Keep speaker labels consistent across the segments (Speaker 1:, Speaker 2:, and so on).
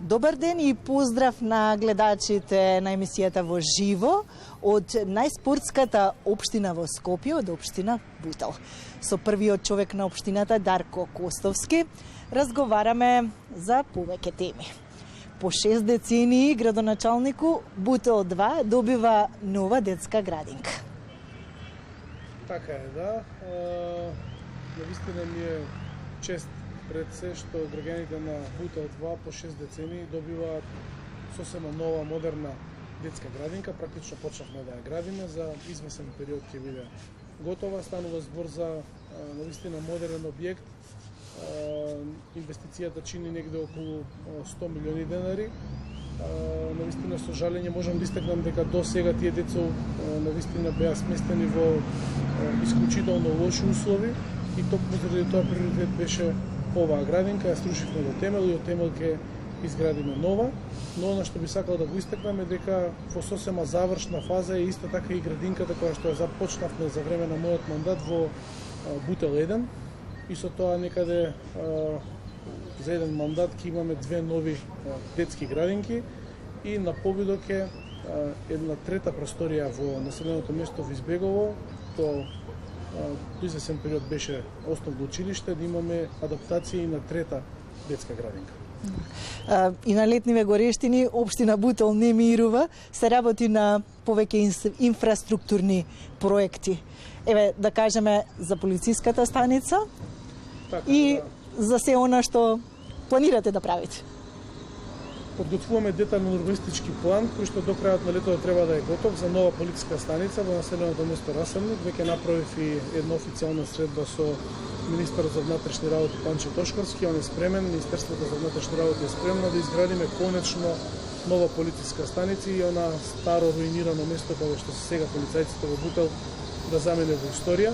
Speaker 1: Добар ден и поздрав на гледачите на емисијата Во живо од најспортската општина во Скопје, од општина Бутел. Со првиот човек на општината, Дарко Костовски, разговараме за повеќе теми. По 6 децении градоначалнику Бутел 2 добива нова детска градинка.
Speaker 2: Така е, да. Навистина ми е чест пред се што граѓаните на Бутел 2 по 6 децении добиваат сосема нова, модерна детска градинка. Практично почнавме да ја градиме, за извесен период ќе биде готова. Станува збор за навистина модерен објект. Инвестицијата чини негде околу 100 милиони денари. Навистина со жалење можам да истакнам дека до сега тие деца навистина беа сместени во исклучително лоши услови и токму заради тоа приоритет беше оваа градинка. Ја струшивме до темел и од темел ќе изградиме нова. Но она што би сакал да го истакнам е дека во сосема завршна фаза е иста така и градинката која што ја започнавме за време на мојот мандат во Бутел 1. И со тоа некаде за еден мандат ќе имаме две нови детски градинки и на повидок е една трета просторија во населеното место во Избегово. Тоа до извесен период беше основно училиште, да имаме адаптација и на трета детска градинка.
Speaker 1: И на летниве горештини општина Бутел не мирува, се работи на повеќе инфраструктурни проекти. Еве да кажеме за полициската станица
Speaker 2: така,
Speaker 1: и за се она што планирате да правите.
Speaker 2: Подготвуваме детален урбанистички план кој што до крајот на летото треба да е готов за нова полициска станица во населеното место Расамник. Веќе направив и една официјална средба со министерот за внатрешни работи Панче Тошкарски. Он е спремен, Министерството за внатрешни работи е спремно да изградиме конечно нова полициска станица и она старо руинирано место каде што се сега полицајците во Бутел да замене во историја.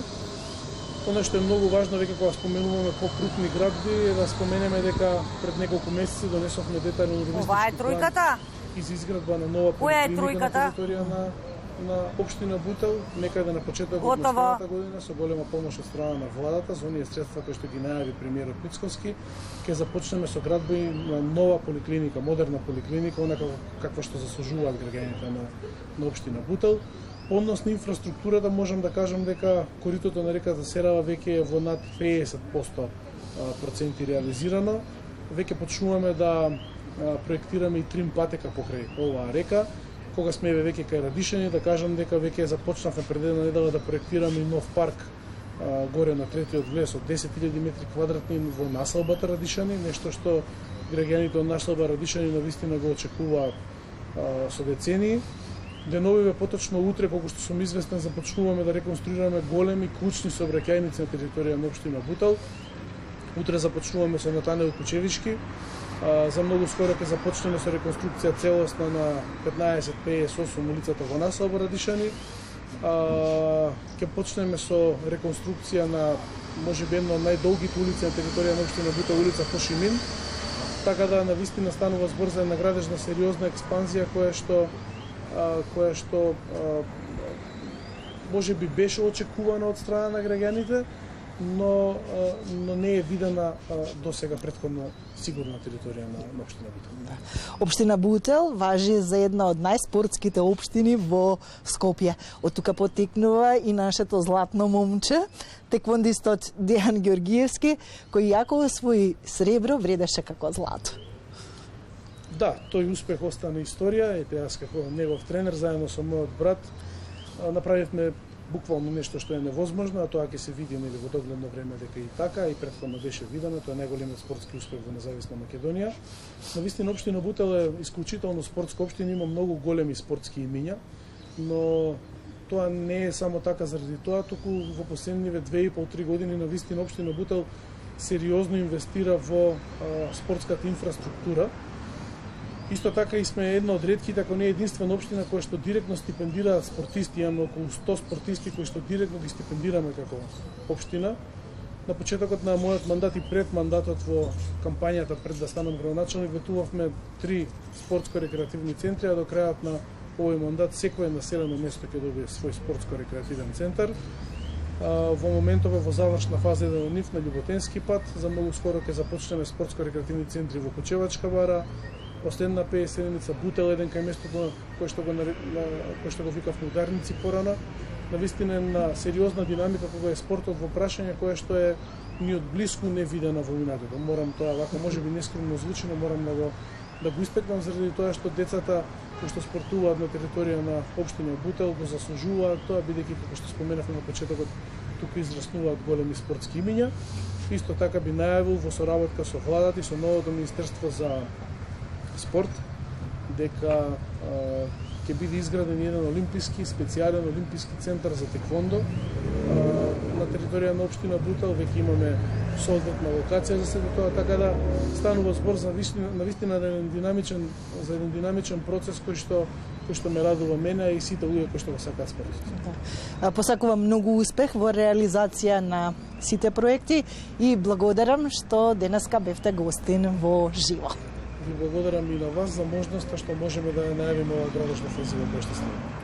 Speaker 2: Оно што е многу важно веќе кога споменуваме по-крупни градби е да споменеме дека пред неколку месеци донесовме детален урбанистички план и за изградба на нова поликлиника на територија на општина Бутел, некаде на почетокот на следната година со голема помош од страна на владата за оние средства кои што ги најави премиерот Мицковски. Ќе започнеме со градба на нова поликлиника, модерна поликлиника, онака каква што заслужуваат граѓаните на општина Бутел. По однос на инфраструктурата можам да кажам дека коритото на реката Серава веќе е во над 50% проценти реализирано. Веќе почнуваме да проектираме и трим патека покрај оваа река. Кога сме веќе кај Радишани, да кажам дека веќе започнавме пред една недела да проектираме и нов парк горе на третиот влез од 10.000 метри квадратни во населбата Радишани, нешто што граѓаните од населба Радишани навистина го очекуваат со децении. Деновиве поточно утре, колку што сум известен, започнуваме да реконструираме големи клучни сообраќајници на територија на општина Бутел. Утре започнуваме со Натанел Кучевички. За многу скоро ќе започнеме со реконструкција целосна на 1558 улицата во населба Радишани. Ќе почнеме со реконструкција на можеби една од најдолгите улици на територија на општина Бутел, улица Хошимин. Така да навистина станува збор за една градежна сериозна експанзија која што можеби беше очекувана од страна на граѓаните, но не е видена до сега претходно сигурна територија на општина Бутел.
Speaker 1: Општина Бутел важи за една од најспортските општини во Скопје. Од тука потекнува и нашето златно момче, теквондистот Дејан Ѓоргиевски, кој јако освои сребро, вредеше како злато.
Speaker 2: Да, тој успех остана историја. Ете, јас како негов тренер заедно со мојот брат направивме буквално нешто што е невозможно, а тоа ќе се види нели во догледно време дека и така и претходно беше видено. Тоа е најголемиот спортски успех во независна Македонија. Навистина општина Бутел е исклучително спортска општина, има многу големи спортски имиња, но тоа не е само така заради тоа, туку во последниве 2,5-3 години навистина општина Бутел сериозно инвестира во спортската инфраструктура. Исто така и сме една од ретките, ако не единствена општина која што директно стипендираат спортисти. Имаме околу 100 спортисти кои што директно ги стипендираме како општина. На почетокот на мојот мандат и пред мандатот во кампањата пред да станам градоначалник ветувавме 3 спортско-рекреативни центри, а до крајот на овој мандат секое населено место ќе добие свој спортско-рекреативен центар. Во моментов е во завршна фаза еден од нив на Љуботенски пат. За многу скоро ќе започнеме спортско-рекреативни центри во Кучевачка бара, Последна 50-ница Бутел, еден кај местото кој што го викавме ударници порано. Навистина на сериозна динамика кога е спортот во прашање, која што е ни од блиску не видена во минатото. Морам тоа, вака можеби нескромно звучи, но морам да го истекнам заради тоа што децата кои што спортуваат на територија на општина Бутел го заслужуваат тоа, бидејќи како што споменавме на почетокот, туку израснуваат големи спортски имиња. Исто така би најавил во соработка со владата и со новото Министерство за спорт дека ќе биде изграден еден олимписки, специјален олимписки центар за теквондо на територија на општина Бутел. Веќе имаме соодветна локација за сето тоа, така да станува збор за навистина еден динамичен процес кој што ме радува мене и сите луѓе кои што го сакаат спортот.
Speaker 1: Да. Посакувам многу успех во реализација на сите проекти и благодарам што денеска бевте гостин во живо.
Speaker 2: Ви благодарам и на вас за можноста што можеме да ја најавиме оваа градошна офанзива која што ставаме.